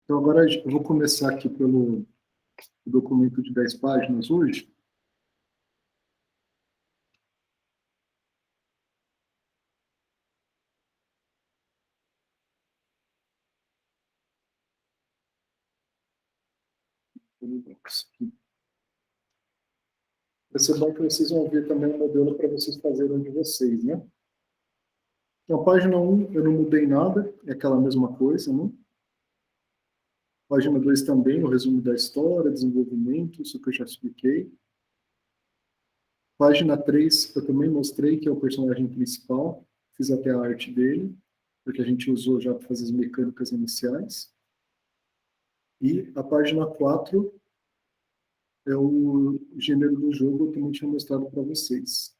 Então, agora eu vou começar aqui pelo documento de 10 páginas hoje. Vai ser bom que vocês vão ver também o modelo para vocês fazerem de vocês, né? Então, a página 1, eu não mudei nada, é aquela mesma coisa, né? Página 2 também, o resumo da história, desenvolvimento, isso que eu já expliquei. Página 3, eu também mostrei que é o personagem principal, fiz até a arte dele, porque a gente usou já para fazer as mecânicas iniciais. E a página 4 é o gênero do jogo, eu também tinha mostrado para vocês.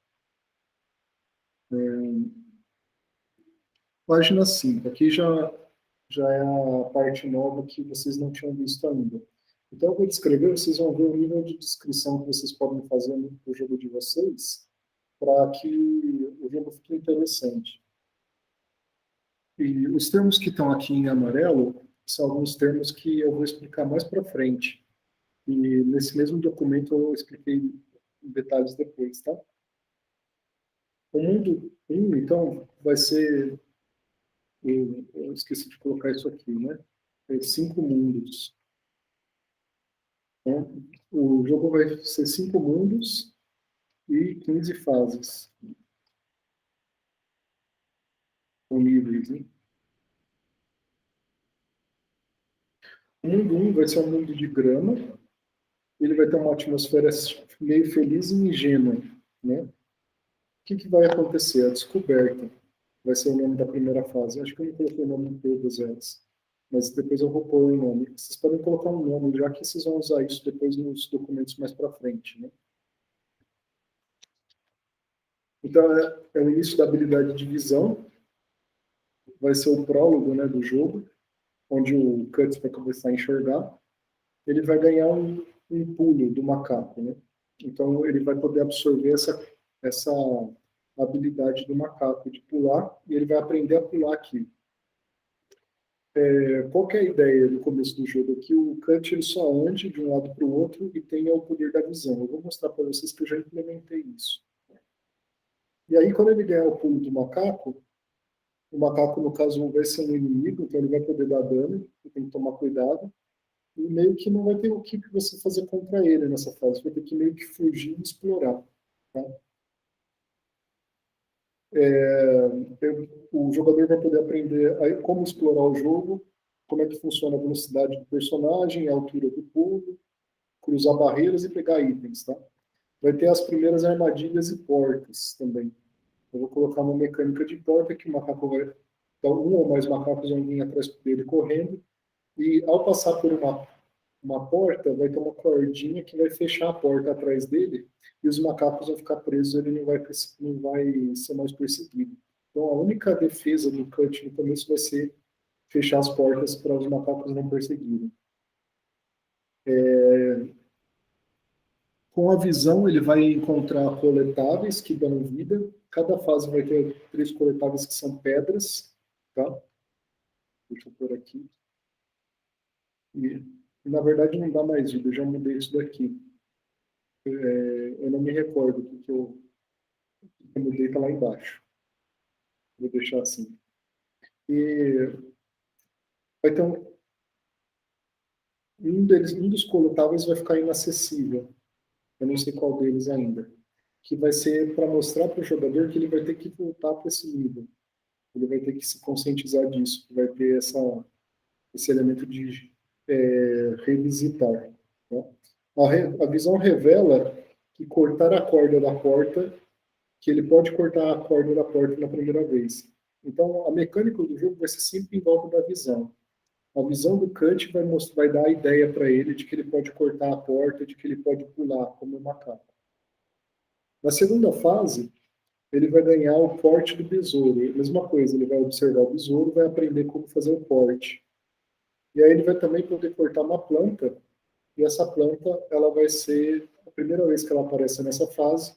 Página 5, aqui já é a parte nova que vocês não tinham visto ainda. Então, eu vou descrever, vocês vão ver o nível de descrição que vocês podem fazer no jogo de vocês, para que o jogo fique interessante. E os termos que estão aqui em amarelo são alguns termos que eu vou explicar mais para frente. E nesse mesmo documento eu expliquei em detalhes depois, tá? O mundo 1, então, vai ser... Eu esqueci de colocar isso aqui, né? 5 mundos. Então, o jogo vai ser 5 mundos e 15 fases. Com níveis, né? O mundo 1 vai ser um mundo de grama. Ele vai ter uma atmosfera meio feliz e ingênua, né? O que vai acontecer? A descoberta vai ser o nome da primeira fase. Acho que eu não coloquei o nome de todas elas, mas depois eu vou pôr o nome. Vocês podem colocar um nome, já que vocês vão usar isso depois nos documentos mais para frente, né? Então, é o início da habilidade de visão. Vai ser o prólogo, né, do jogo, onde o Cuts vai começar a enxergar. Ele vai ganhar um pulo do macaco, né? Então, ele vai poder absorver essa habilidade do macaco de pular, e ele vai aprender a pular aqui. Qual que é a ideia do começo do jogo? Que o Cut ele só ande de um lado para o outro e tenha o poder da visão. Eu vou mostrar para vocês que eu já implementei isso. E aí, quando ele ganhar o pulo do macaco, o macaco, no caso, vai ser um inimigo, então ele vai poder dar dano, tem que tomar cuidado. E meio que não vai ter o que você fazer contra ele nessa fase, vai ter que meio que fugir e explorar. Tá? O jogador vai poder aprender como explorar o jogo, como é que funciona a velocidade do personagem, a altura do pulo, cruzar barreiras e pegar itens. Tá? Vai ter as primeiras armadilhas e portas também. Eu vou colocar uma mecânica de porta que o macaco vai... Então, um ou mais macacos vão vir atrás dele correndo, e ao passar por uma porta, vai ter uma cordinha que vai fechar a porta atrás dele, e os macacos vão ficar presos, ele não vai ser mais perseguido. Então, a única defesa do Cut no começo vai ser fechar as portas para os macacos não perseguirem. Com a visão, ele vai encontrar coletáveis que dão vida. Cada fase vai ter 3 coletáveis que são pedras. Tá? Deixa eu pôr aqui. E, na verdade, não dá mais vida, eu já mudei isso daqui. Eu não me recordo o que eu mudei, está lá embaixo. Vou deixar assim. E vai ter um dos coletáveis vai ficar inacessível. Eu não sei qual deles ainda. Que vai ser para mostrar para o jogador que ele vai ter que voltar para esse nível. Ele vai ter que se conscientizar disso, vai ter esse elemento de revisitar. Né? A visão revela que cortar a corda da porta, que ele pode cortar a corda da porta na primeira vez. Então, a mecânica do jogo vai ser sempre em volta da visão. A visão do Cut vai dar a ideia para ele de que ele pode cortar a porta, de que ele pode pular, como um macaco. Na segunda fase, ele vai ganhar o corte do besouro. A mesma coisa, ele vai observar o besouro, vai aprender como fazer o corte. E aí ele vai também poder cortar uma planta, e essa planta ela vai ser a primeira vez que ela aparece nessa fase,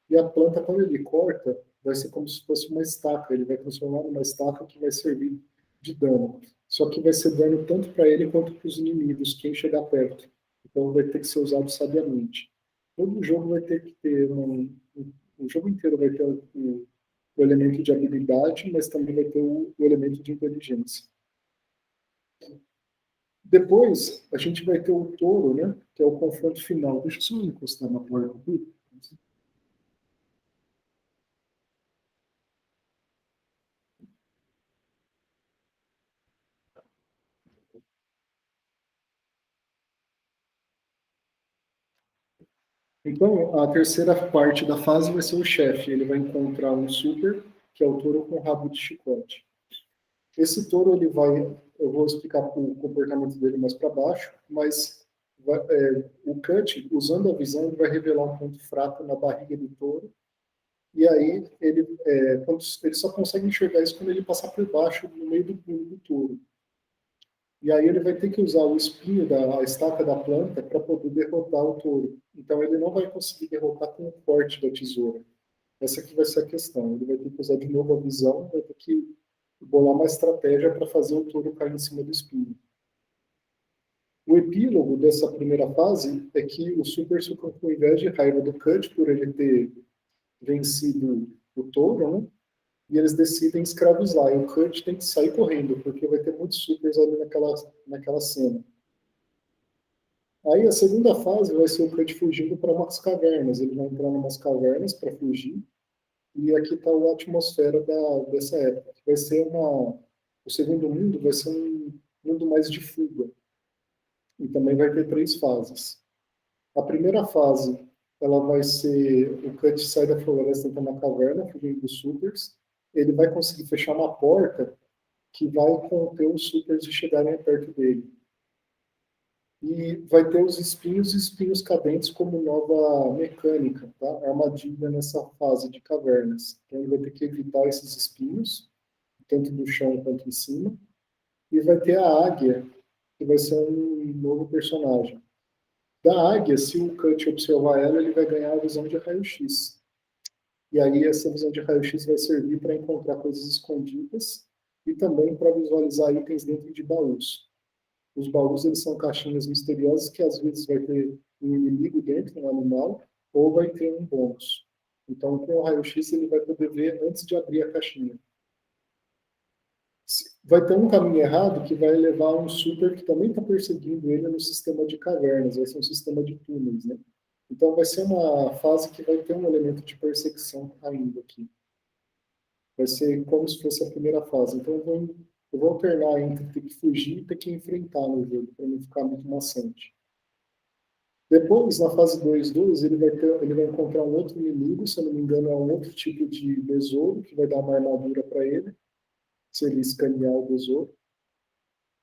e a planta, quando ele corta, vai ser como se fosse uma estaca, ele vai transformar numa estaca que vai servir de dano. Só que vai ser dano tanto para ele quanto para os inimigos, quem chegar perto. Então vai ter que ser usado sabiamente. Todo jogo vai ter que ter o jogo inteiro vai ter o elemento de habilidade, mas também vai ter o elemento de inteligência. Depois, a gente vai ter o touro, né? Que é o confronto final. Deixa eu só encostar na porta aqui. Então, a terceira parte da fase vai ser o chefe. Ele vai encontrar um super, que é o touro com rabo de chicote. Esse touro, ele vai... Eu vou explicar o comportamento dele mais para baixo, mas o Cut, usando a visão, ele vai revelar um ponto fraco na barriga do touro. E aí, ele só consegue enxergar isso quando ele passar por baixo, no meio do pulo do touro. E aí ele vai ter que usar o espinho a estaca da planta para poder derrotar o touro. Então ele não vai conseguir derrotar com o corte da tesoura. Essa aqui vai ser a questão. Ele vai ter que usar de novo a visão, vai ter que bolar uma estratégia para fazer o touro cair em cima do espinho. O epílogo dessa primeira fase é que o Super ficou com inveja de raiva do Cut por ele ter vencido o touro, né? E eles decidem escravizar. E o Cut tem que sair correndo, porque vai ter muitos supers ali naquela cena. Aí a segunda fase vai ser o Cut fugindo para umas cavernas. Ele vai entrar em umas cavernas para fugir. E aqui está a atmosfera dessa época. Vai ser o segundo mundo vai ser um mundo mais de fuga. E também vai ter 3 fases. A primeira fase, ela vai ser o Cut sai da floresta, entra na caverna, fugindo dos supers. Ele vai conseguir fechar uma porta que vai conter os supers de chegarem perto dele. E vai ter os espinhos e espinhos cadentes como nova mecânica, tá? Armadilha nessa fase de cavernas. Então ele vai ter que evitar esses espinhos, tanto no chão quanto em cima. E vai ter a águia, que vai ser um novo personagem. Da águia, se o Cut observar ela, ele vai ganhar a visão de raio-x. E aí essa visão de raio-x vai servir para encontrar coisas escondidas e também para visualizar itens dentro de baús. Os baús eles são caixinhas misteriosas que às vezes vai ter um inimigo dentro, um animal, ou vai ter um bônus. Então, com o raio-x, ele vai poder ver antes de abrir a caixinha. Vai ter um caminho errado que vai levar um super que também está perseguindo ele no sistema de cavernas, vai ser um sistema de túneis, né? Então, vai ser uma fase que vai ter um elemento de perseguição ainda aqui. Vai ser como se fosse a primeira fase. Então, eu vou alternar entre ter que fugir e ter que enfrentar no jogo, para não ficar muito maçante. Depois, na fase 2, ele vai encontrar um outro inimigo, se eu não me engano, é um outro tipo de besouro, que vai dar uma armadura para ele, se ele escanear o besouro.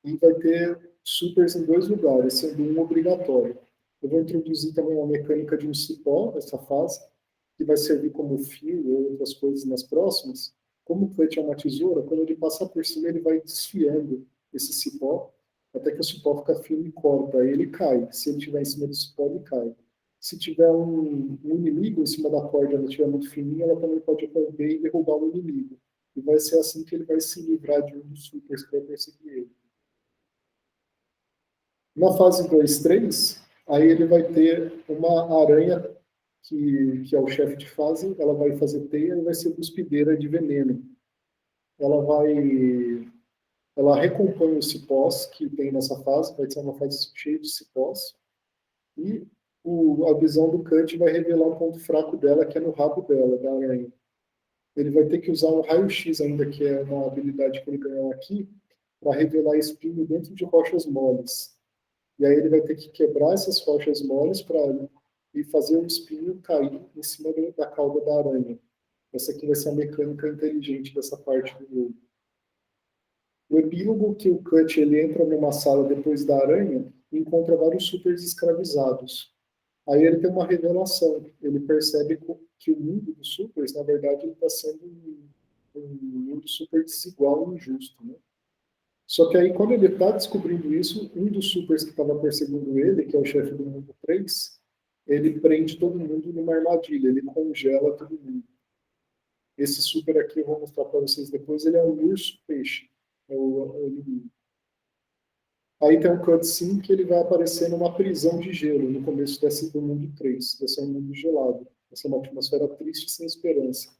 E vai ter supers em 2 lugares, sendo um obrigatório. Eu vou introduzir também uma mecânica de um cipó nessa fase, que vai servir como fio ou outras coisas nas próximas. Como o flete é uma tesoura, quando ele passar por cima, ele vai desfiando esse cipó, até que o cipó fica fino e corta, aí ele cai. Se ele estiver em cima do cipó, ele cai. Se tiver um inimigo em cima da corda, ela estiver muito fininha, ela também pode romper e derrubar o inimigo. E vai ser assim que ele vai se livrar de um dos supers que vai perseguir ele. Na fase 2, 3, aí ele vai ter uma aranha que é o chefe de fase, ela vai fazer teia e vai ser cuspideira de veneno. Ela recompõe os cipós que tem nessa fase, vai ser uma fase cheia de cipós, e a visão do Cut vai revelar um ponto fraco dela, que é no rabo dela, da aranha. Ele vai ter que usar um raio-x ainda, que é uma habilidade que ele ganhou aqui, para revelar espinho dentro de rochas moles. E aí ele vai ter que quebrar essas rochas moles para e fazer o espinho cair em cima da cauda da aranha. Essa aqui vai ser a mecânica inteligente dessa parte do jogo. O epílogo que o Cut ele entra numa sala depois da aranha e encontra vários supers escravizados. Aí ele tem uma revelação. Ele percebe que o mundo dos supers, na verdade, ele está sendo um mundo super desigual e injusto, né? Só que aí, quando ele está descobrindo isso, um dos supers que estava perseguindo ele, que é o chefe do mundo 3, ele prende todo mundo numa armadilha, ele congela todo mundo. Esse super aqui, eu vou mostrar para vocês depois, ele é um urso-peixe. É o inimigo. Aí tem um cutscene que ele vai aparecer numa prisão de gelo no começo do mundo 3. Vai ser um mundo gelado. Vai ser uma atmosfera triste sem esperança.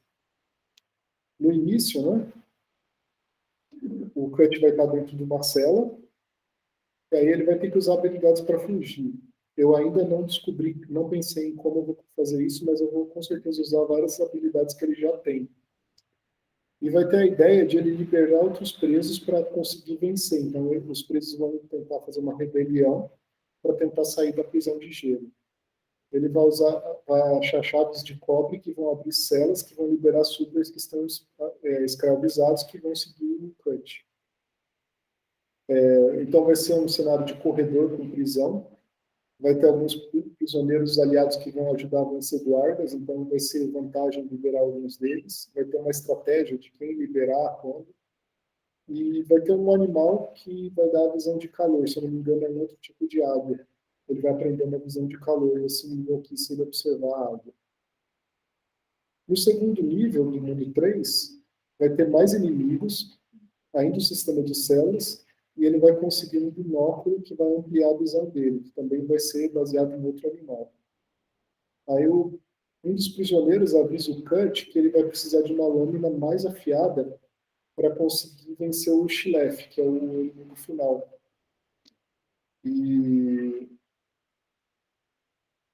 No início, né, o Cut vai estar dentro de uma cela, e aí ele vai ter que usar habilidades para fugir. Eu ainda não descobri, não pensei em como eu vou fazer isso, mas eu vou com certeza usar várias habilidades que ele já tem. E vai ter a ideia de ele liberar outros presos para conseguir vencer. Então, os presos vão tentar fazer uma rebelião para tentar sair da prisão de gelo. Ele vai achar chaves de cobre que vão abrir celas, que vão liberar supers que estão escravizados, que vão seguir o Cut. Então, vai ser um cenário de corredor com prisão. Vai ter alguns prisioneiros aliados que vão ajudar a vencer guardas, então vai ser vantagem liberar alguns deles. Vai ter uma estratégia de quem liberar, quando. E vai ter um animal que vai dar a visão de calor, se eu não me engano, é um outro tipo de águia. Ele vai aprendendo a visão de calor, esse nível aqui, se ele observar a água. No segundo nível, do mundo 3, vai ter mais inimigos, ainda o sistema de células, e ele vai conseguir um binóculo que vai ampliar a visão dele, que também vai ser baseado em outro animal. Aí um dos prisioneiros avisa o Cut que ele vai precisar de uma lâmina mais afiada para conseguir vencer o Shilef, que é o inimigo final. E,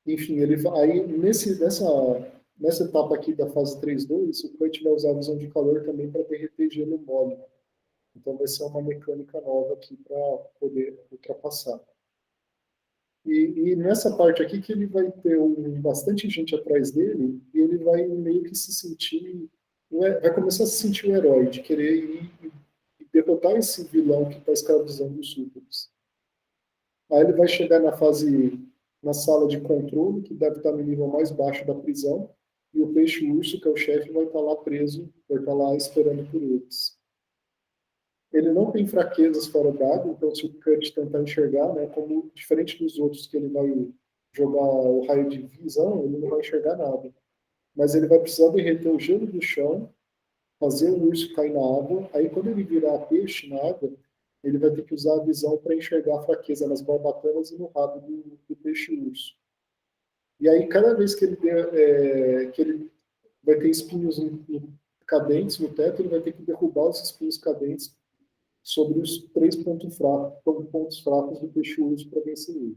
enfim, aí nessa etapa aqui da fase 3.2, o Cut vai usar a visão de calor também para derreter gelo mole. Então vai ser uma mecânica nova aqui para poder ultrapassar. E nessa parte aqui que ele vai ter bastante gente atrás dele e ele vai meio que se sentir, vai começar a se sentir o herói, de querer ir e derrotar esse vilão que está escravizando os súditos. Aí ele vai chegar na sala de controle, que deve estar no nível mais baixo da prisão, e o peixe-urso, que é o chefe, vai estar lá preso, vai estar lá esperando por eles. Ele não tem fraquezas fora d'água, então se o Cut tentar enxergar, né, como diferente dos outros que ele vai jogar o raio de visão, ele não vai enxergar nada. Mas ele vai precisar derreter o gelo do chão, fazer o urso cair na água, aí quando ele virar peixe na água, ele vai ter que usar a visão para enxergar a fraqueza nas barbatanas e no rabo do peixe-urso. E aí, cada vez que ele vai ter espinhos cadentes no teto, ele vai ter que derrubar os espinhos cadentes sobre os 3 pontos fracos do peixe-urso para vencer ele.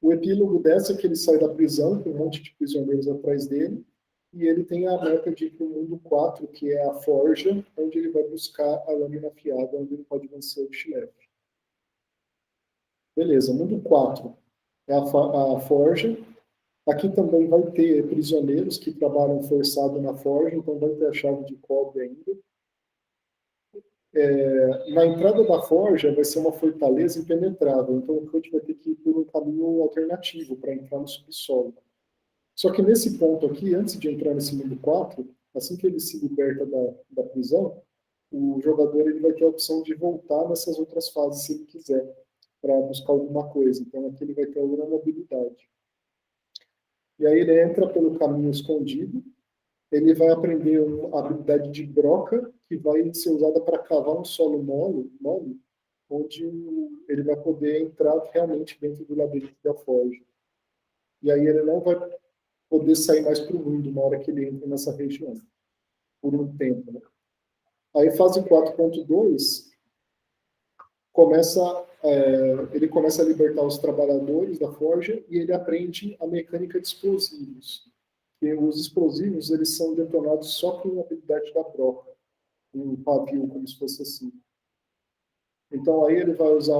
O epílogo dessa é que ele sai da prisão com um monte de prisioneiros atrás dele, e ele tem a meta de ir para o mundo 4, que é a Forja, onde ele vai buscar a lâmina afiada, onde ele pode vencer o Shilef. Beleza, mundo 4 é a Forja. Aqui também vai ter prisioneiros que trabalham forçado na Forja, então vai ter a chave de cobre ainda. Na entrada da forja vai ser uma fortaleza impenetrável, então o Cut vai ter que ir por um caminho alternativo para entrar no subsolo. Só que nesse ponto aqui, antes de entrar nesse mundo 4, assim que ele se liberta da prisão, o jogador ele vai ter a opção de voltar nessas outras fases se ele quiser, para buscar alguma coisa. Então aqui ele vai ter alguma mobilidade. E aí ele entra pelo caminho escondido, ele vai aprender a habilidade de broca, que vai ser usada para cavar um solo mole, onde ele vai poder entrar realmente dentro do labirinto da forja. E aí ele não vai poder sair mais para o mundo na hora que ele entra nessa região, por um tempo. Né? Aí fase 4.2 ele começa a libertar os trabalhadores da forja e ele aprende a mecânica de explosivos. E os explosivos eles são detonados só com a habilidade da broca, um pavio, como se fosse assim. Então aí ele vai usar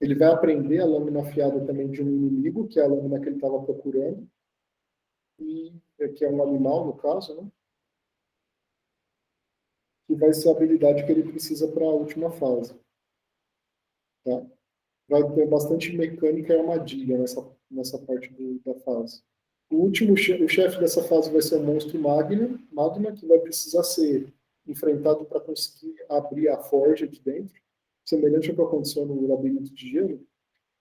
ele vai aprender a lâmina afiada também de um inimigo, que é a lâmina que ele estava procurando, que é um animal, no caso, né? Que vai ser a habilidade que ele precisa para a última fase. Tá? Vai ter bastante mecânica e armadilha nessa parte da fase. O chefe dessa fase vai ser o monstro Magna, que vai precisar ser enfrentado para conseguir abrir a forja de dentro, semelhante ao que aconteceu no labirinto de gelo.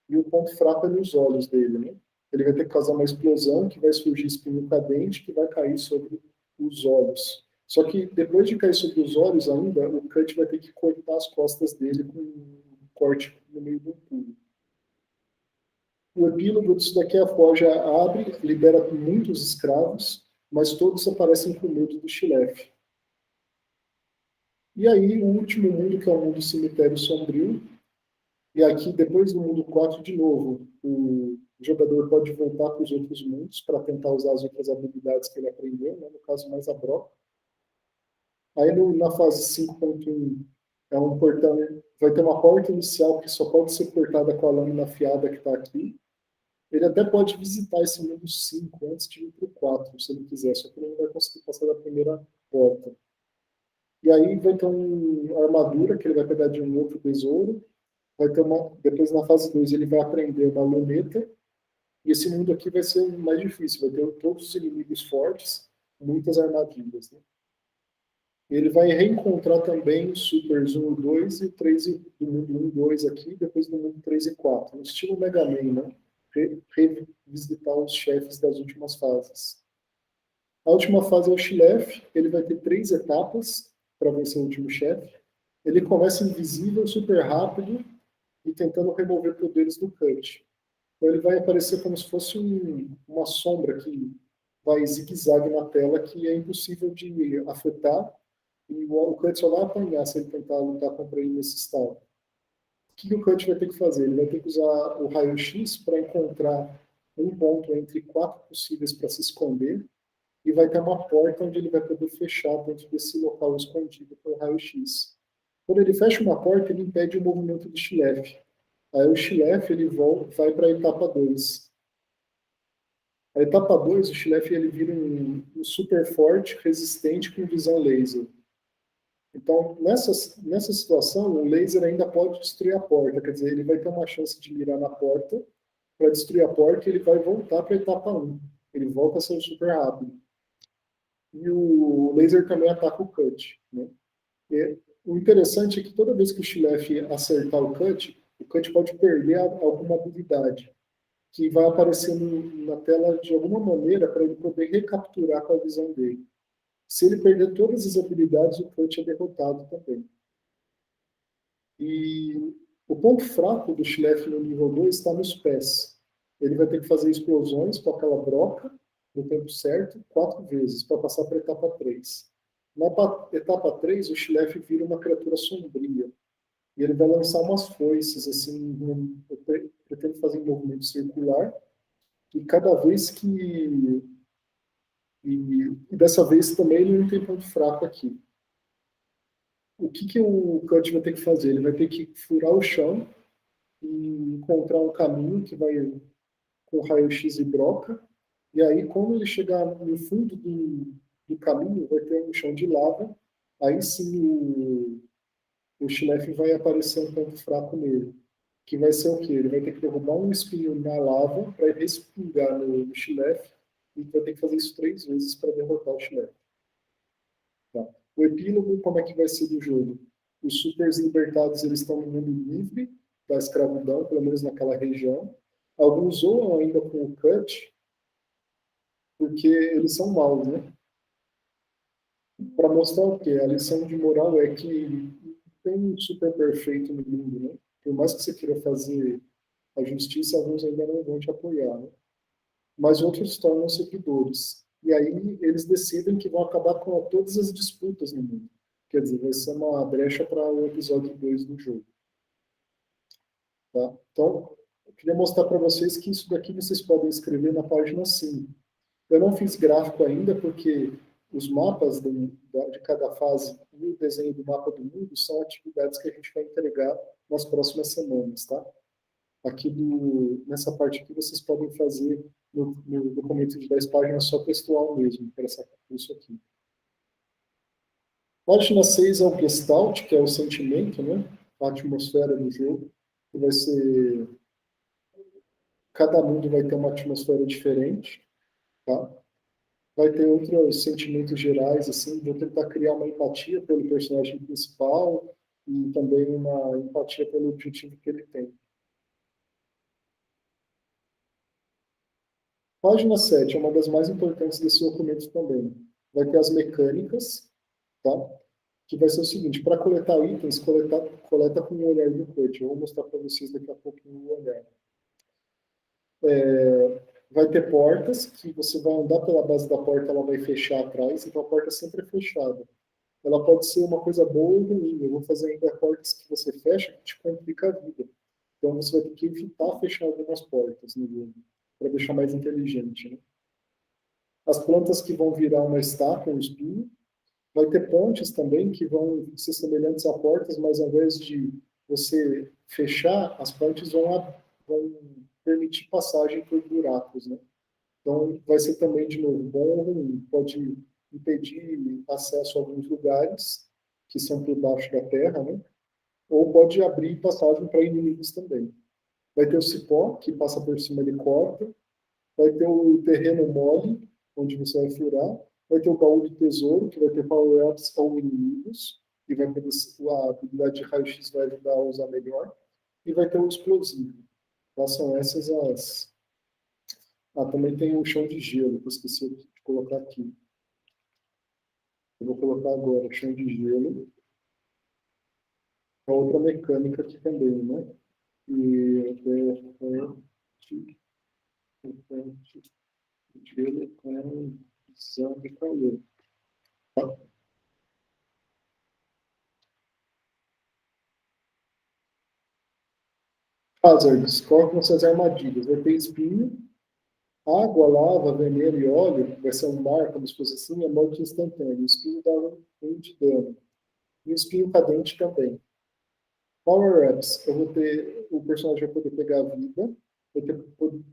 E o ponto fraco é nos olhos dele, né? Ele vai ter que causar uma explosão que vai surgir espinho cadente que vai cair sobre os olhos. Só que depois de cair sobre os olhos ainda, o Cut vai ter que cortar as costas dele com um corte no meio do pulo. O epílogo disso daqui é a forja abre, libera muitos escravos, mas todos aparecem com medo do Shilef. E aí, o último mundo, que é o mundo cemitério sombrio, e aqui, depois do mundo 4, de novo, o jogador pode voltar para os outros mundos para tentar usar as outras habilidades que ele aprendeu, né? No caso, mais a broca. Aí, na fase 5.1, é um portão, vai ter uma porta inicial que só pode ser cortada com a lâmina afiada que está aqui. Ele até pode visitar esse mundo 5 antes de ir para o 4, se ele quiser, só que ele não vai conseguir passar da primeira porta. E aí vai ter uma armadura que ele vai pegar de um outro tesouro. Vai ter depois, na fase 2, ele vai aprender uma luneta. E esse mundo aqui vai ser mais difícil. Vai ter todos os inimigos fortes, muitas armadilhas. Né? Ele vai reencontrar também os Supers 1 e 2 e 3 do mundo 1 e 2 aqui, depois do mundo 3 e 4. No estilo Mega Man, né? Revisitar os chefes das últimas fases. A última fase é o Shilef. Ele vai ter 3 etapas para vencer o último chefe. Ele começa invisível, super rápido e tentando remover poderes do Cut. Então ele vai aparecer como se fosse uma sombra que vai zigue-zague na tela, que é impossível de afetar, e o Cut só vai apanhar se ele tentar lutar contra ele nesse estado. O que o Cut vai ter que fazer? Ele vai ter que usar o raio-x para encontrar um ponto entre 4 possíveis para se esconder, e vai ter uma porta onde ele vai poder fechar dentro desse local escondido com o raio-x. Quando ele fecha uma porta, ele impede o movimento do Shilef. Aí o Shilef ele vai para a etapa 2. A etapa 2, o Shilef ele vira um super forte, resistente com visão laser. Então, nessa situação, o laser ainda pode destruir a porta. Quer dizer, ele vai ter uma chance de mirar na porta para destruir a porta e ele vai voltar para a etapa 1. Ele volta a ser super rápido. E o laser também ataca o Cut. Né? E o interessante é que toda vez que o Shilef acertar o Cut pode perder alguma habilidade que vai aparecer na tela de alguma maneira para ele poder recapturar com a visão dele. Se ele perder todas as habilidades, o Cut é derrotado também. E o ponto fraco do Shilef no nível 2 está nos pés. Ele vai ter que fazer explosões com aquela broca no tempo certo 4 vezes para passar para a etapa 3. Na etapa 3, o Shilef vira uma criatura sombria. E ele vai lançar umas foices, assim, eu pretendo fazer um movimento circular, e cada vez que... E dessa vez também ele não tem ponto fraco aqui. O que o Cut vai ter que fazer? Ele vai ter que furar o chão e encontrar um caminho que vai com raio-x e broca, e aí quando ele chegar no fundo do caminho, vai ter um chão de lava, aí sim o Shilef vai aparecer um ponto fraco nele. Que vai ser o quê? Ele vai ter que derrubar um espinho na lava para respingar no Shilef e vai ter que fazer isso 3 vezes para derrotar o Shilef. Tá? O epílogo, como é que vai ser do jogo? Os supers libertados eles estão no mundo livre da escravidão, pelo menos naquela região. Alguns zoam ainda com o Cut, porque eles são maus, né? Para mostrar o quê? A lição de moral é que tem um super perfeito no mundo, né? Por mais que você queira fazer a justiça, alguns ainda não vão te apoiar, né? Mas outros tornam seguidores. E aí eles decidem que vão acabar com todas as disputas no mundo. Quer dizer, vai ser uma brecha para o episódio 2 do jogo. Tá? Então, eu queria mostrar para vocês que isso daqui vocês podem escrever na página 5. Eu não fiz gráfico ainda, porque os mapas de cada fase e o desenho do mapa do mundo são atividades que a gente vai entregar nas próximas semanas, tá? Aqui nessa parte aqui vocês podem fazer no documento de 10 páginas só textual mesmo, para isso aqui. Página 6 é o Gestalt, que é o sentimento, né? A atmosfera do jogo, que vai ser... Cada mundo vai ter uma atmosfera diferente, tá? Vai ter outros sentimentos gerais, assim, vou tentar criar uma empatia pelo personagem principal e também uma empatia pelo objetivo que ele tem. Página 7 é uma das mais importantes desse documento também. Vai ter as mecânicas, tá? Que vai ser o seguinte, para coletar itens, coleta com o olhar do coach. Eu vou mostrar para vocês daqui a pouquinho o olhar. Vai ter portas, que você vai andar pela base da porta, ela vai fechar atrás, então a porta sempre é fechada. Ela pode ser uma coisa boa ou ruim. Eu vou fazer ainda portas que você fecha, que te complica a vida. Então você vai ter que evitar fechar algumas portas no jogo, para deixar mais inteligente, né? As plantas que vão virar uma estaca, um espinho. Vai ter pontes também que vão ser semelhantes a portas, mas ao invés de você fechar, as pontes vão permitir passagem por buracos, né? Então, vai ser também, de novo, bom ou ruim. Pode impedir acesso a alguns lugares que são por baixo da terra, né? Ou pode abrir passagem para inimigos também. Vai ter o cipó, que passa por cima de corta. Vai ter o terreno mole, onde você vai furar. Vai ter o baú de tesouro, que vai ter power-ups ou inimigos, e vai ter a habilidade de raio-x vai ajudar a usar melhor. E vai ter o explosivo. Então, são essas as... Ah, também tem o chão de gelo, que eu esqueci de colocar aqui. Eu vou colocar agora o chão de gelo. É outra mecânica aqui também, né? E gelo com visão de calor. Tá? Hazards, qual vão ser as armadilhas? Vai ter espinho, água, lava, veneno e óleo, vai ser um mar, como se fosse assim, é morte instantânea. O espinho dá um de dano. E o espinho cadente também. Power-ups, eu vou ter, o personagem vai poder pegar a vida.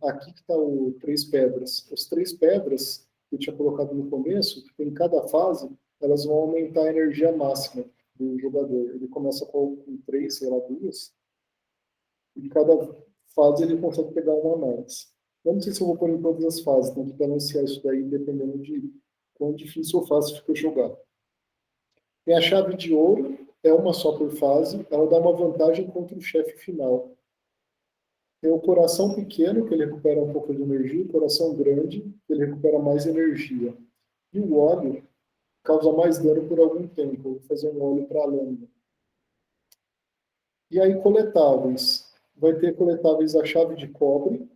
Aqui que está o Três Pedras. As Três Pedras, que eu tinha colocado no começo, em cada fase, elas vão aumentar a energia máxima do jogador. Ele começa com três, sei lá, duas, e cada fase ele consegue pegar uma a mais. Eu não sei se eu vou pôr em todas as fases, tem que balancear isso daí dependendo de quão difícil ou fácil fica jogar. Tem a chave de ouro, é uma só por fase, ela dá uma vantagem contra o chefe final. Tem o coração pequeno, que ele recupera um pouco de energia, o coração grande, que ele recupera mais energia. E o óleo causa mais dano por algum tempo. Eu vou fazer um óleo para a lâmina. E aí, coletáveis. Vai ter coletáveis a chave de cobre,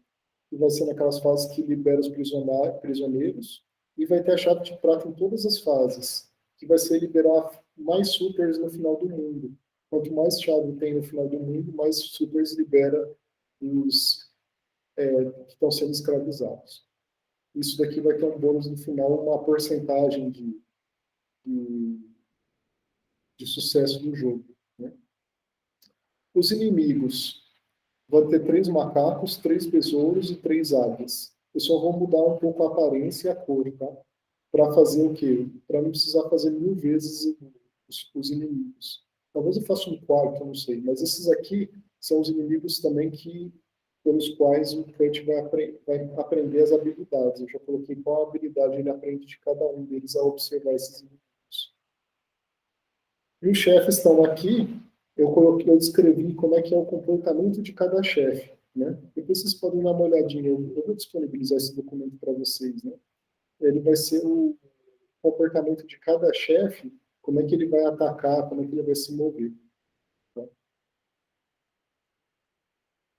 que vai ser naquelas fases que libera os prisioneiros, e vai ter a chave de prata em todas as fases, que vai ser liberar mais supers no final do mundo. Quanto mais chave tem no final do mundo, mais supers libera os que estão sendo escravizados. Isso daqui vai ter um bônus no final, uma porcentagem de, de sucesso do jogo. Né? Os inimigos. Vão ter 3 macacos, 3 besouros e 3 águias. Eu só vou mudar um pouco a aparência e a cor, tá? Para fazer o quê? Para não precisar fazer 1000 vezes os inimigos. Talvez eu faça um quarto, não sei. Mas esses aqui são os inimigos também pelos quais o Kurt vai aprender as habilidades. Eu já coloquei qual habilidade ele aprende de cada um deles a observar esses inimigos. E os chefes estão aqui, eu descrevi como é que é o comportamento de cada chefe, né? Depois vocês podem dar uma olhadinha, eu vou disponibilizar esse documento para vocês, né? Ele vai ser o comportamento de cada chefe, como é que ele vai atacar, como é que ele vai se mover. Tá?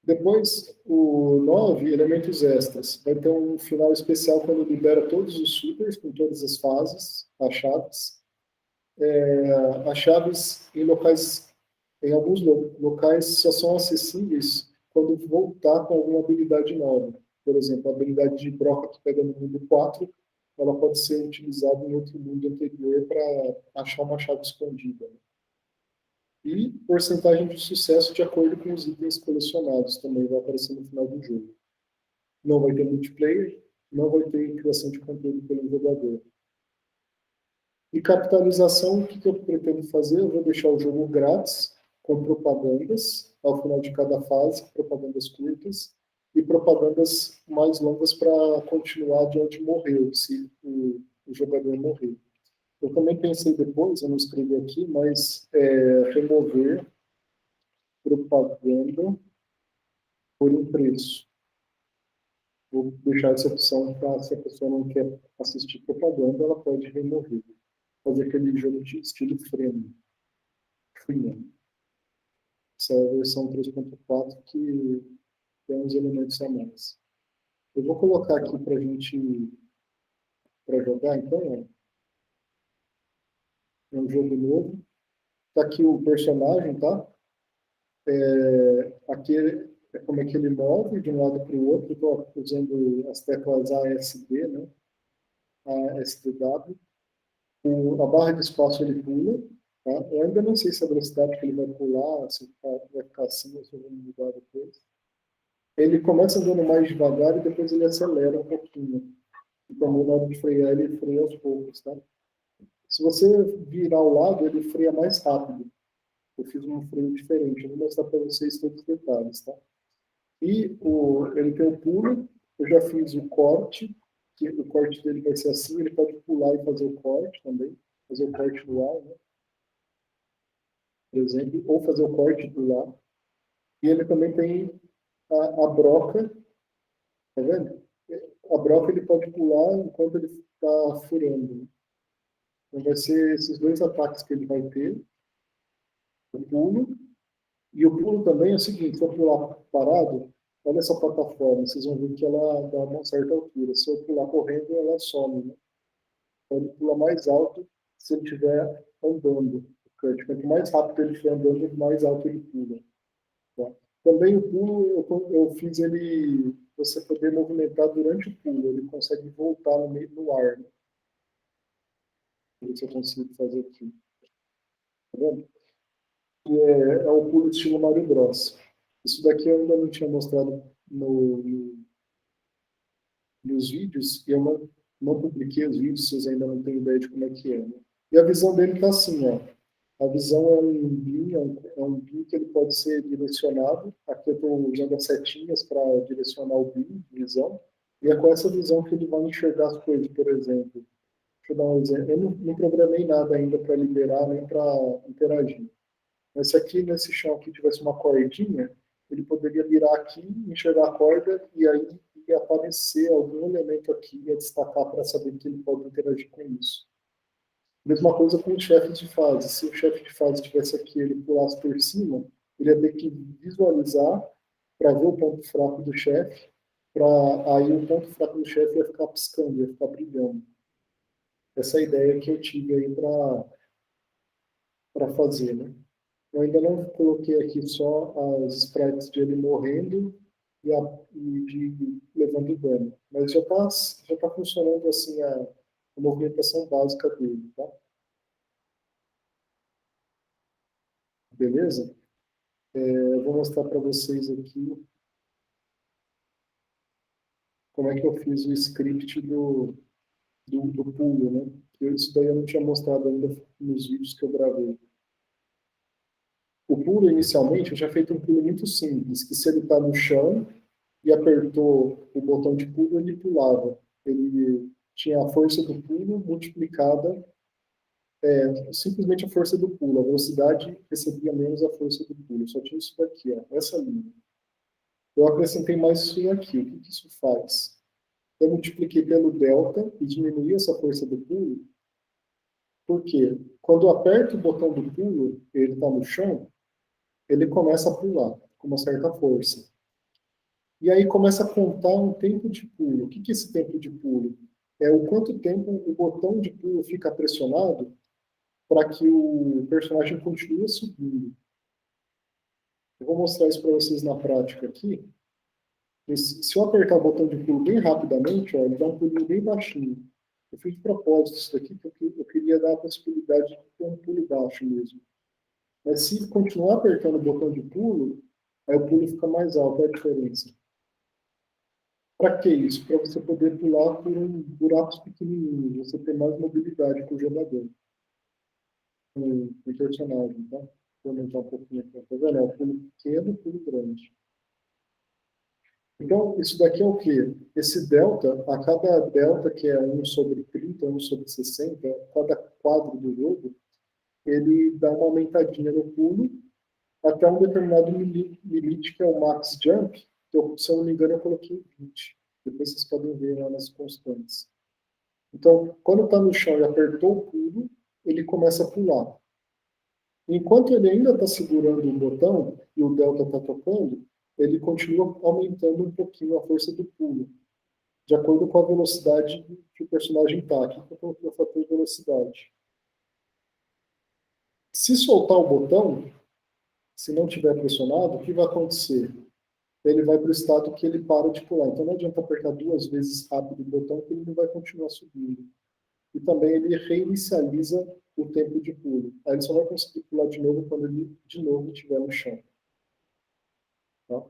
Depois, o 9, elementos extras. Vai ter um final especial quando libera todos os supers, com todas as fases, as chaves. As chaves em alguns locais só são acessíveis quando voltar com alguma habilidade nova. Por exemplo, a habilidade de broca que pega no mundo 4, ela pode ser utilizada em outro mundo anterior para achar uma chave escondida. E porcentagem de sucesso de acordo com os itens colecionados também vai aparecer no final do jogo. Não vai ter multiplayer, não vai ter criação de conteúdo pelo jogador. E capitalização, o que eu pretendo fazer? Eu vou deixar o jogo grátis, com propagandas ao final de cada fase, propagandas curtas, e propagandas mais longas para continuar de onde morreu, se o jogador morrer. Eu também pensei depois, eu não escrevi aqui, mas remover propaganda por um preço. Vou deixar essa opção para, se a pessoa não quer assistir propaganda, ela pode remover. fazer aquele jogo de estilo Freemium. Essa é a versão 3.4 que tem uns elementos a mais. Eu vou colocar aqui para a gente para jogar, então, é um jogo novo. Tá aqui o personagem, tá? Aqui é como é que ele move de um lado para o outro. Estou usando as teclas ASD, né? ASDW. A barra de espaço ele pula. Tá? Eu ainda não sei se a velocidade que ele vai pular, se vai ficar assim, ou se eu vou mudar depois. Ele começa andando mais devagar e depois ele acelera um pouquinho. Então, na hora de frear, ele freia aos poucos, tá? Se você virar ao lado, ele freia mais rápido. Eu fiz um freio diferente. Eu vou mostrar para vocês todos os detalhes, tá? E ele tem o pulo. Eu já fiz o corte, que o corte dele vai ser assim. Ele pode pular e fazer o corte também. Fazer o corte no ar, né? Por exemplo. Ou fazer o corte do ar. E ele também tem a broca. Tá vendo? A broca ele pode pular enquanto ele está furando, né? Então vai ser esses dois ataques que ele vai ter. O pulo. E o pulo também é o seguinte, se eu pular parado, olha essa plataforma, vocês vão ver que ela dá uma certa altura. Se eu pular correndo, ela some, né? Então ele pula mais alto se ele estiver andando. Quanto mais rápido ele estiver andando, mais alto ele pula. Tá? Também o pulo, eu fiz ele, você poder movimentar durante o pulo. Ele consegue voltar no meio do ar. Né? Isso eu consigo fazer aqui. Tá vendo? É o pulo estilo Mario Bros. Isso daqui eu ainda não tinha mostrado nos vídeos, e eu não publiquei os vídeos, vocês ainda não têm ideia de como é que é. Né? E a visão dele está assim, ó. A visão é um BIM, é um BIM que ele pode ser direcionado. Aqui eu estou usando as setinhas para direcionar o BIM, visão. E é com essa visão que ele vai enxergar as coisas, por exemplo. Deixa eu dar um exemplo. Eu não programei nada ainda para liberar nem para interagir. Mas se aqui nesse chão aqui tivesse uma cordinha, ele poderia virar aqui, enxergar a corda e aí ia aparecer algum elemento aqui, ia destacar para saber que ele pode interagir com isso. Mesma coisa com o chefe de fase. Se o chefe de fase estivesse aqui, ele pulasse por cima, ele ia ter que visualizar para ver o ponto fraco do chefe, para aí o ponto fraco do chefe ia ficar piscando, ia ficar brilhando. Essa é a ideia que eu tive aí para fazer, né? Eu ainda não coloquei aqui só as sprites de ele morrendo e de levando dano. Mas já tá funcionando assim a movimentação básica dele, tá? Beleza? Eu vou mostrar para vocês aqui como é que eu fiz o script do pulo, né? Isso daí eu não tinha mostrado ainda nos vídeos que eu gravei. O pulo, inicialmente, eu tinha feito um pulo muito simples, que se ele está no chão e apertou o botão de pulo, ele pulava. Ele tinha a força do pulo multiplicada, simplesmente a força do pulo. A velocidade recebia menos a força do pulo. Só tinha isso daqui, ó, essa linha. Eu acrescentei mais isso aqui. O que isso faz? Eu multipliquei pelo delta e diminuí essa força do pulo, porque quando eu aperto o botão do pulo, ele está no chão, ele começa a pular com uma certa força. E aí começa a contar um tempo de pulo. O que é esse tempo de pulo? É o quanto tempo o botão de pulo fica pressionado para que o personagem continue subindo. Eu vou mostrar isso para vocês na prática aqui. Se eu apertar o botão de pulo bem rapidamente, ó, ele dá um pulinho bem baixinho. Eu fiz de propósito isso daqui, porque eu queria dar a possibilidade de ter um pulo baixo mesmo. Mas se continuar apertando o botão de pulo, aí o pulo fica mais alto. Olha a diferença. Para que isso? Para você poder pular por buracos pequenininhos, você ter mais mobilidade com o jogador, com o personagem, tá? Vou aumentar um pouquinho aqui, tá vendo? É o pulo pequeno e o pulo grande. Então, isso daqui é o quê? Esse delta, a cada delta, que é 1 sobre 30, 1 sobre 60, cada quadro do jogo, ele dá uma aumentadinha no pulo até um determinado limite, que é o max jump, que eu, se eu não me engano, eu coloquei 20. Depois vocês podem ver lá nas constantes. Então, quando está no chão e apertou o pulo, ele começa a pular. Enquanto ele ainda está segurando o botão e o delta está tocando, ele continua aumentando um pouquinho a força do pulo, de acordo com a velocidade que o personagem está. Aqui eu coloquei o fator de velocidade. Se soltar o botão, se não tiver pressionado, o que vai acontecer? Ele vai para o estado que ele para de pular. Então não adianta apertar 2 vezes rápido o botão, que ele não vai continuar subindo. E também ele reinicializa o tempo de pulo. Aí ele só vai conseguir pular de novo quando ele de novo estiver no chão. Tá?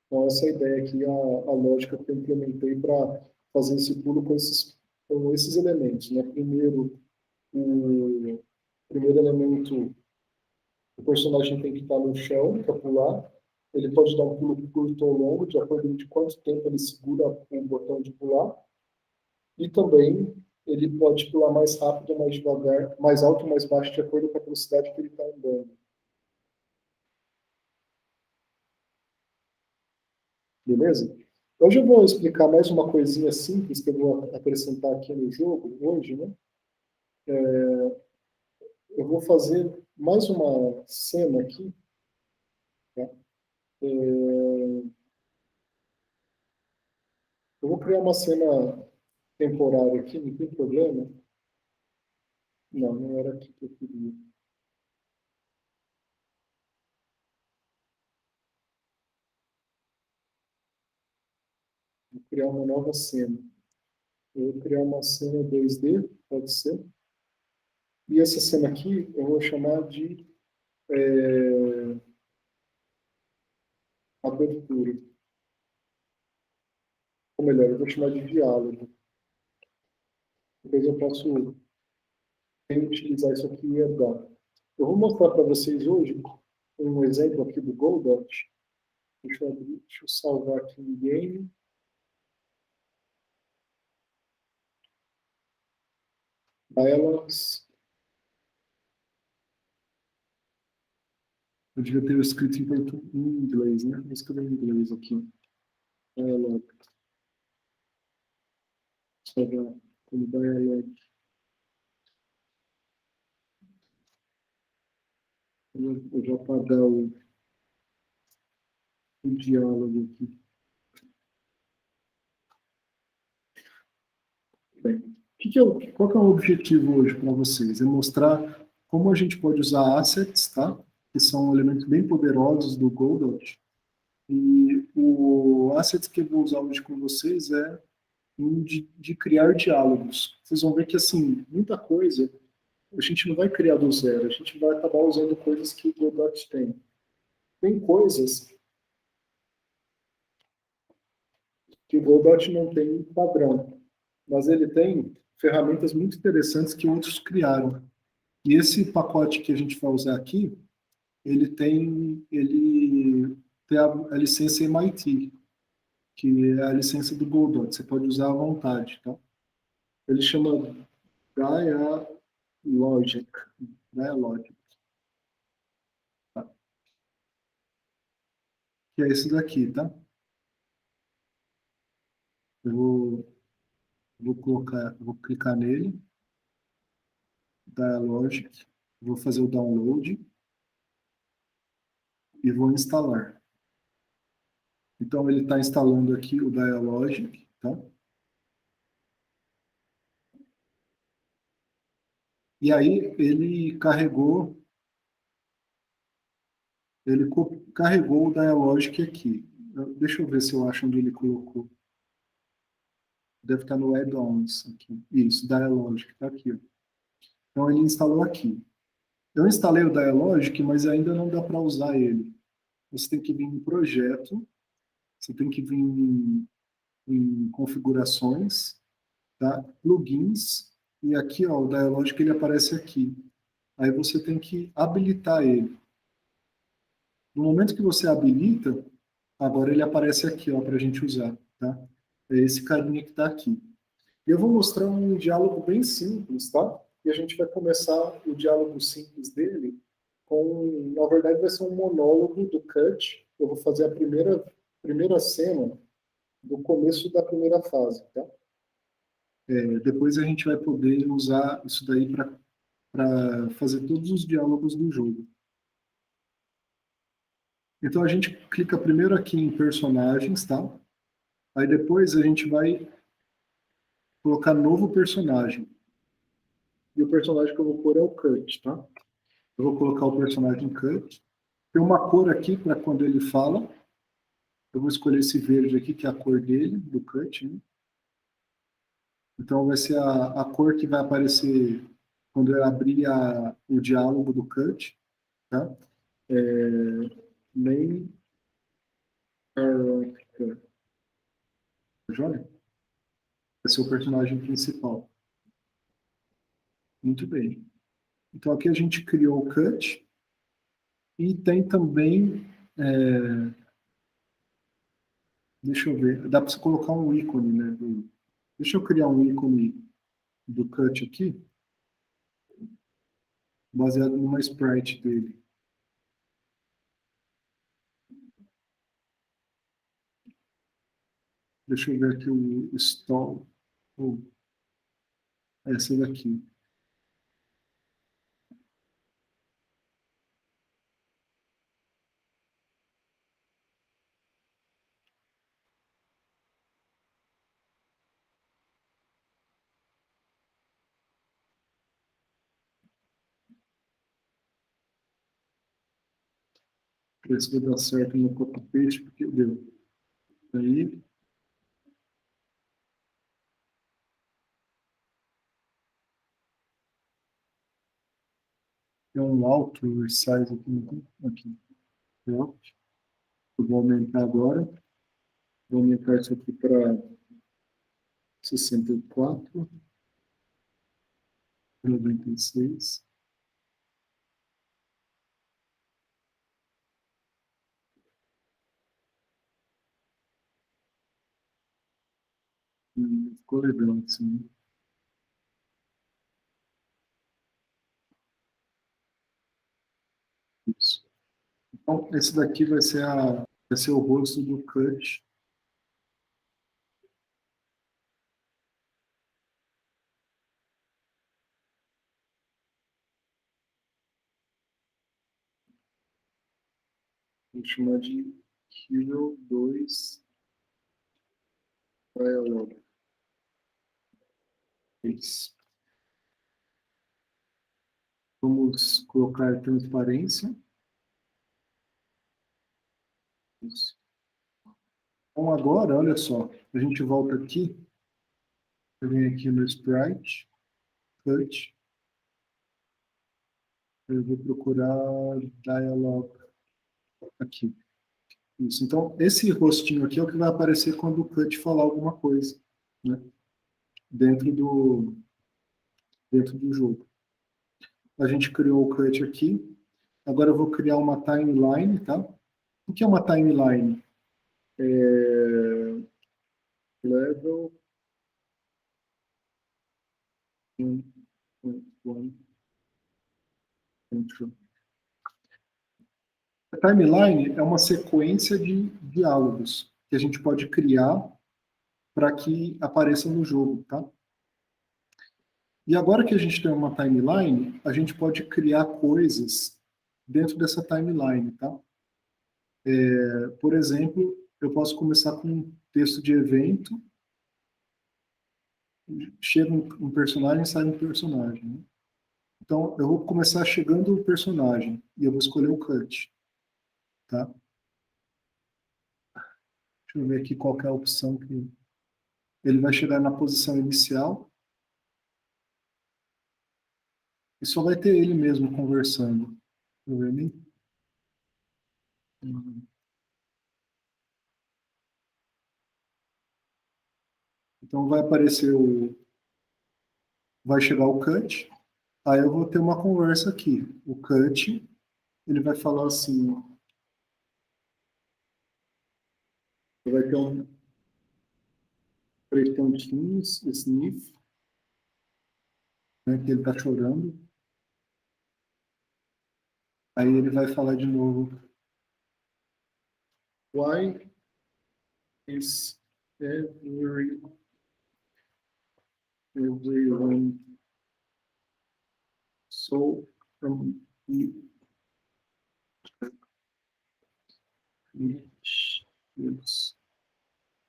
Então essa é a ideia aqui, a lógica que eu implementei para fazer esse pulo com esses elementos. Né? O primeiro elemento, o personagem tem que estar no chão para pular. Ele pode dar um pulo curto ou longo, de acordo com quanto tempo ele segura o botão de pular. E também ele pode pular mais rápido ou mais devagar, mais alto ou mais baixo, de acordo com a velocidade que ele está andando. Beleza? Hoje eu vou explicar mais uma coisinha simples que eu vou acrescentar aqui no jogo, hoje, né? Eu vou fazer mais uma cena aqui. Tá? Eu vou criar uma cena temporária aqui, não tem problema. Não, não era aqui que eu queria. Vou criar uma nova cena. Eu vou criar uma cena 2D, pode ser. E essa cena aqui eu vou chamar de abertura. Ou melhor, eu vou chamar de diálogo. Depois eu posso utilizar isso aqui e herdar. Eu vou mostrar para vocês hoje um exemplo aqui do Godot. Deixa eu abrir, deixa eu salvar aqui no game. Dialogs. Eu devia ter escrito em inglês, né? Vou escrever em inglês aqui. Dialog. Salvar como dialog. Eu vou apagar o diálogo aqui. Bem, qual que é o objetivo hoje para vocês? É mostrar como a gente pode usar assets, tá? Que são elementos bem poderosos do Godot. E o asset que eu vou usar hoje com vocês é um de criar diálogos. Vocês vão ver que, assim, muita coisa a gente não vai criar do zero, a gente vai acabar usando coisas que o Godot tem. Tem coisas que o Godot não tem padrão, mas ele tem ferramentas muito interessantes que outros criaram. E esse pacote que a gente vai usar aqui, ele tem a licença MIT, que é a licença do Godot. Você pode usar à vontade, tá? Ele chama Dialogic. Dialogic. Tá? Que é esse daqui, tá? Eu vou clicar nele, Dialogic, vou fazer o download e vou instalar. Então, ele está instalando aqui o Dialogic, tá? E aí, carregou o Dialogic aqui. Deixa eu ver se eu acho onde ele colocou. Deve estar no add-ons aqui. Isso, Dialogic, está aqui. Ó. Então, ele instalou aqui. Eu instalei o Dialogic, mas ainda não dá para usar ele. Você tem que vir em projeto, você tem que vir em configurações, tá? Plugins, e aqui, ó, o Dialogic ele aparece aqui. Aí você tem que habilitar ele. No momento que você habilita, agora ele aparece aqui, ó, para a gente usar, tá? É esse carinha que está aqui. E eu vou mostrar um diálogo bem simples, tá? E a gente vai começar o diálogo simples dele com, na verdade, vai ser um monólogo do Cut. Eu vou fazer a primeira cena do começo da primeira fase, tá? Depois a gente vai poder usar isso daí para para fazer todos os diálogos do jogo. Então a gente clica primeiro aqui em personagens, tá? Aí depois a gente vai colocar novo personagem. E o personagem que eu vou pôr é o Cut, tá? Eu vou colocar o personagem Cut. Tem uma cor aqui para quando ele fala. Eu vou escolher esse verde aqui, que é a cor dele, do Cut, né? Então vai ser a cor que vai aparecer quando eu abrir o diálogo do Cut, tá? Main character. Joia? Vai ser o personagem principal. Muito bem. Então aqui a gente criou o Cut e tem também, deixa eu ver, dá para você colocar um ícone, né? Deixa eu criar um ícone do Cut aqui, baseado numa sprite dele. Deixa eu ver aqui o stall. Oh, essa daqui. Ver se vai dar certo no copy-paste, porque deu. Aí, tem um alto size aqui. Aqui. Eu vou aumentar agora. Vou aumentar isso aqui para 64, 96. Ficou legal assim. Isso. Então, esse daqui vai ser o rosto do Cut. Vou chamar de Hero 2 Dialogue. Isso. Vamos colocar transparência. Isso. Então, agora, olha só, a gente volta aqui, eu venho aqui no Sprite, Cut, eu vou procurar Dialog aqui. Isso. Então, esse rostinho aqui é o que vai aparecer quando o Cut falar alguma coisa, né? Dentro dentro do jogo. A gente criou o Cut aqui. Agora eu vou criar uma timeline, tá? O que é uma timeline? Level 1.1 intro. A timeline é uma sequência de diálogos que a gente pode criar para que apareçam no jogo, tá? E agora que a gente tem uma timeline, a gente pode criar coisas dentro dessa timeline, tá? Por exemplo, eu posso começar com um texto de evento, chega um personagem, sai um personagem, né? Então, eu vou começar chegando o personagem e eu vou escolher o cut, tá? Deixa eu ver aqui qual que é a opção que ele vai chegar na posição inicial e só vai ter ele mesmo conversando. Deixa eu ver ali. Então vai aparecer vai chegar o cut, aí eu vou ter uma conversa aqui. O cut, ele vai falar assim, vai ter um três pontinhos, sniff, né, que ele tá chorando. Aí ele vai falar de novo. Why is everyone So,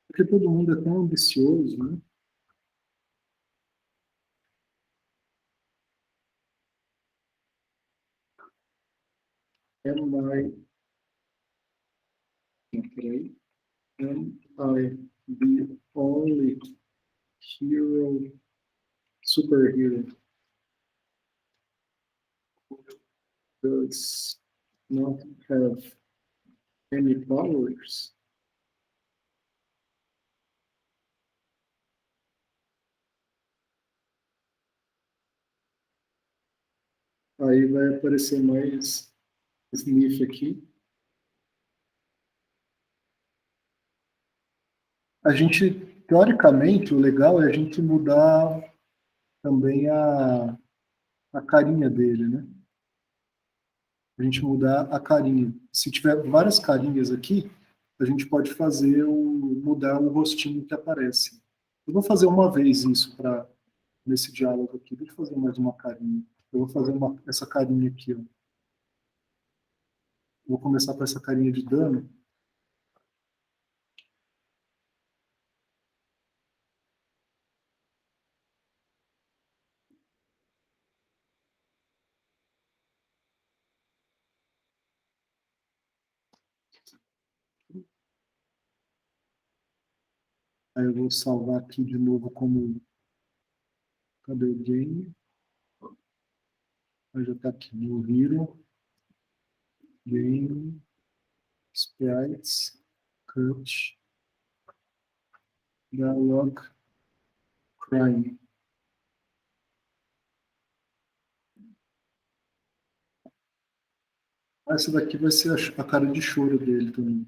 porque todo mundo é tão ambicioso, né? Am I, okay, am I the only hero, superhero who does not have any powers? Aí vai aparecer mais sniff aqui. A gente, teoricamente, o legal é a gente mudar também a carinha dele, né? A gente mudar a carinha. Se tiver várias carinhas aqui, a gente pode fazer mudar o rostinho que aparece. Eu vou fazer uma vez isso para nesse diálogo aqui. Deixa eu fazer mais uma carinha. Eu vou fazer essa carinha aqui, ó. Vou começar com essa carinha de dano. Aí eu vou salvar aqui de novo como... Cadê o game? Aí já está aqui no Hero. Game. Sprites. Cut. Dialog. Crime. Essa daqui vai ser a cara de choro dele também.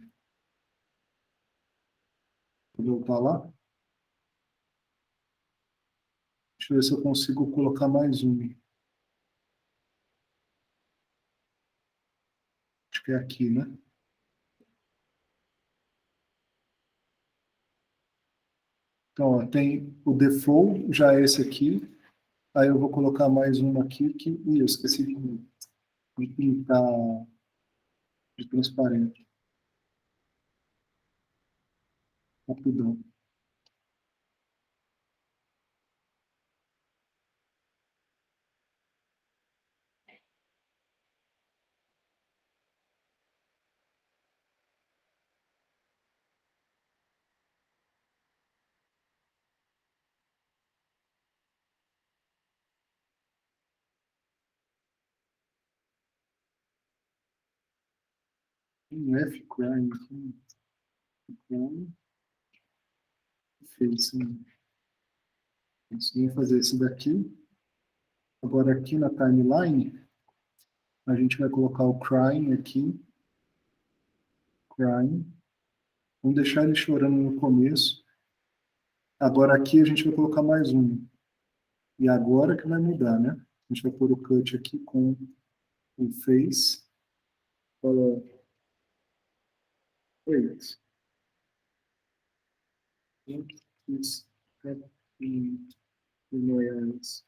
Vou voltar lá. Deixa eu ver se eu consigo colocar mais um. Acho que é aqui, né? Então, ó, tem o default, já é esse aqui. Aí eu vou colocar mais um aqui que... Ih, eu esqueci de pintar de transparente. Rapidão. F crime aqui. Crime. Fez, sim. Vamos fazer esse daqui. Agora aqui na timeline, a gente vai colocar o crime aqui. Crime. Vamos deixar ele chorando no começo. Agora aqui a gente vai colocar mais um. E agora que vai mudar, né? A gente vai pôr o cut aqui com o face. Fala. Wait. What is happening in my eyes?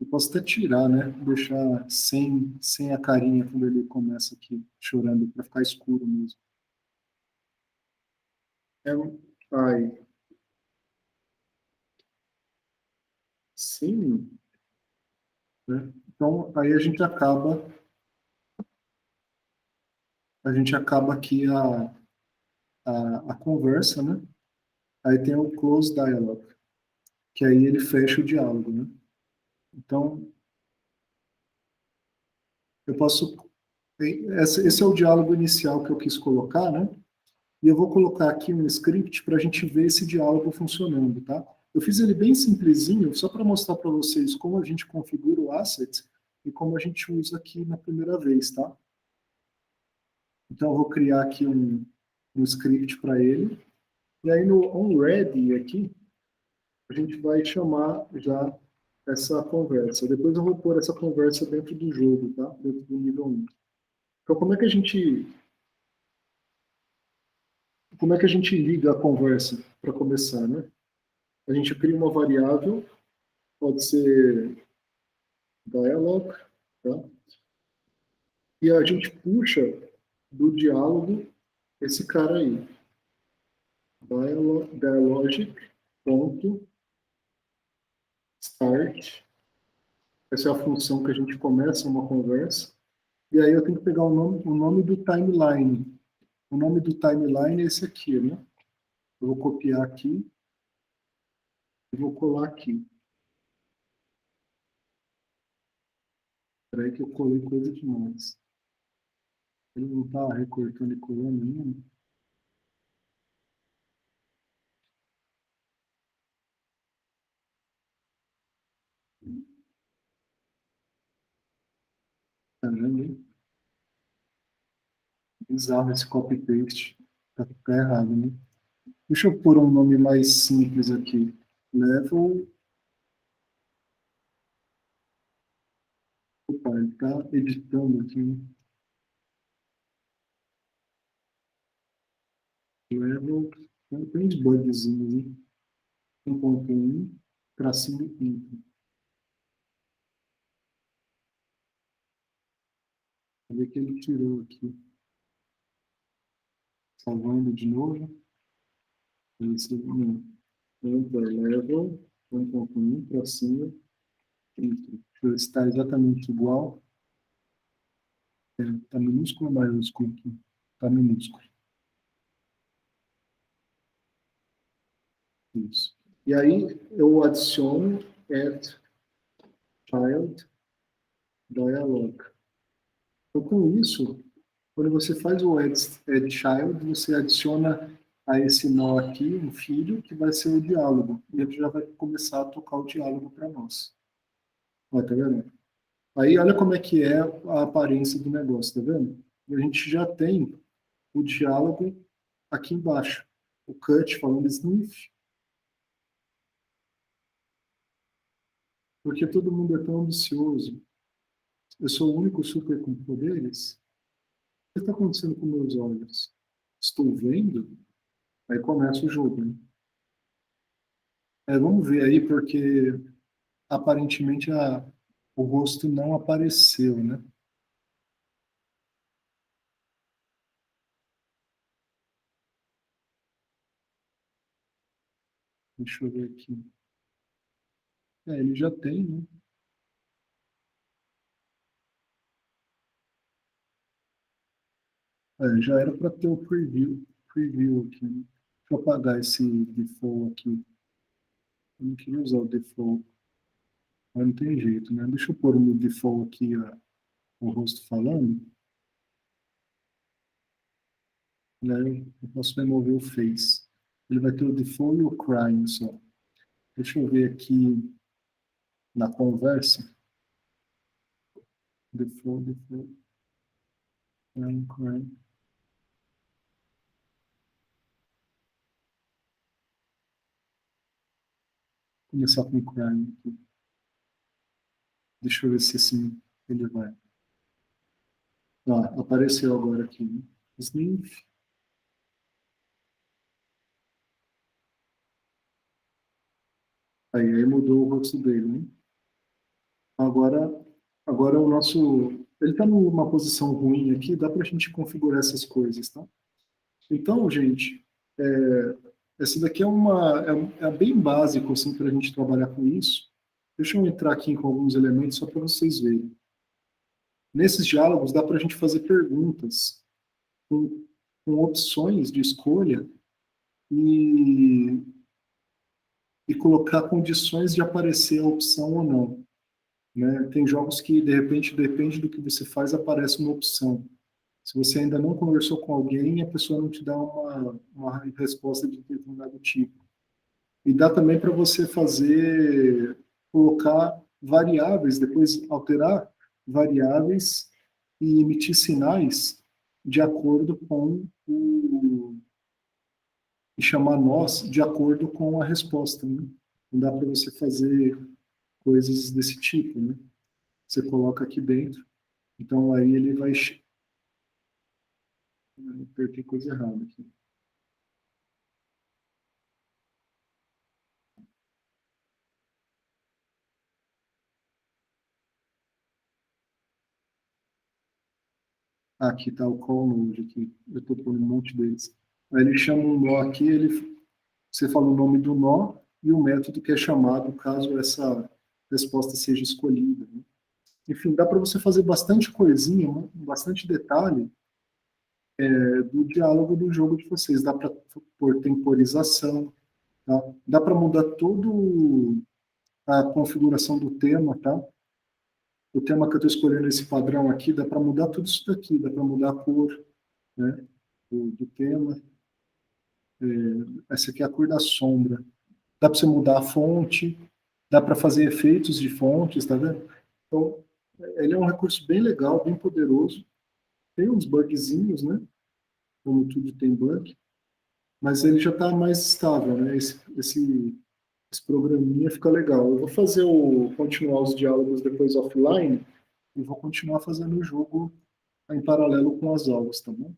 Eu posso até tirar, né? Deixar sem a carinha quando ele começa aqui chorando, para ficar escuro mesmo. Am I? Sim. Né? Então, aí a gente acaba aqui a conversa, né? Aí tem o close dialogue, que aí ele fecha o diálogo, né? Então, eu posso... Esse é o diálogo inicial que eu quis colocar, né? E eu vou colocar aqui um script para a gente ver esse diálogo funcionando, tá? Eu fiz ele bem simplesinho, só para mostrar para vocês como a gente configura o asset e como a gente usa aqui na primeira vez, tá? Então, eu vou criar aqui um script para ele. E aí, no onReady aqui, a gente vai chamar já essa conversa. Depois eu vou pôr essa conversa dentro do jogo, tá? Dentro do nível 1. Então, como é que a gente liga a conversa para começar, né? A gente cria uma variável, pode ser dialog, tá? E a gente puxa do diálogo esse cara aí. Dialogic.start. Essa é a função que a gente começa uma conversa. E aí eu tenho que pegar o nome do timeline. O nome do timeline é esse aqui, né? Eu vou copiar aqui e vou colar aqui. Espera aí que eu colei coisa demais. Ele não está recortando e colando ainda. Caramba, hein? Bizarro esse copy-paste. Tá errado, né? Deixa eu pôr um nome mais simples aqui. Level. Opa, ele está editando aqui, né? Level. Tem uns bugzinhos, né? 1.1, tracinho intro. Vou ver que ele tirou aqui. Salvando de novo. Esse não. Level 1.1, tracinho intro. Deixa eu ver se está exatamente igual. Está minúsculo ou maiúsculo aqui? Está minúsculo. Isso. E aí eu adiciono add child dialog. Então, com isso, quando você faz o add child, você adiciona a esse nó aqui um filho que vai ser o diálogo. E ele já vai começar a tocar o diálogo para nós. Ó, tá vendo? Aí olha como é que é a aparência do negócio, tá vendo? A gente já tem o diálogo aqui embaixo. O cut falando sniff, porque todo mundo é tão ambicioso. Eu sou o único super com poderes? O que está acontecendo com meus olhos? Estou vendo? Aí começa o jogo, né? Vamos ver aí, porque aparentemente o rosto não apareceu, né? Deixa eu ver aqui. Ele já tem, né? Já era para ter o preview aqui, né? Deixa eu apagar esse default aqui. Eu não queria usar o default, mas não tem jeito, né? Deixa eu pôr no default aqui o rosto falando. E aí eu posso remover o face. Ele vai ter o default e o crying só. Deixa eu ver aqui na conversa. Default, crying. Começar com o crying aqui. Deixa eu ver se assim ele vai. Apareceu agora aqui, né? Sniff. Aí mudou o rosto dele, né? Agora, agora o nosso... Ele está numa posição ruim aqui, dá para a gente configurar essas coisas, tá? Então, gente, essa daqui é bem básico assim, para a gente trabalhar com isso. Deixa eu entrar aqui com alguns elementos só para vocês verem. Nesses diálogos dá para a gente fazer perguntas com, com opções de escolha e, e colocar condições de aparecer a opção ou não. Né? Tem jogos que, de repente, depende do que você faz, aparece uma opção. Se você ainda não conversou com alguém, a pessoa não te dá uma resposta de determinado tipo. E dá também para você colocar variáveis, depois alterar variáveis e emitir sinais de acordo com e chamar nós de acordo com a resposta. Né? Não dá para você fazer coisas desse tipo, né? Você coloca aqui dentro, então aí ele vai... Apertei coisa errada aqui. Aqui está o call node, aqui. Eu estou pondo um monte deles. Aí ele chama um nó aqui, você fala o nome do nó e o método que é chamado caso essa resposta seja escolhida, né? Enfim, dá para você fazer bastante coisinha, né? Bastante detalhe do diálogo do jogo de vocês. Dá para pôr temporização, tá? Dá para mudar todo a configuração do tema, tá? O tema que eu estou escolhendo esse padrão aqui, dá para mudar tudo isso daqui, dá para mudar a cor, né, do tema. Essa aqui é a cor da sombra. Dá para você mudar a fonte, dá para fazer efeitos de fontes, tá vendo? Então, ele é um recurso bem legal, bem poderoso. Tem uns bugzinhos, né? Como tudo tem bug, mas ele já está mais estável, né? Esse programinha fica legal. Eu vou continuar os diálogos depois offline e vou continuar fazendo o jogo em paralelo com as aulas, tá bom?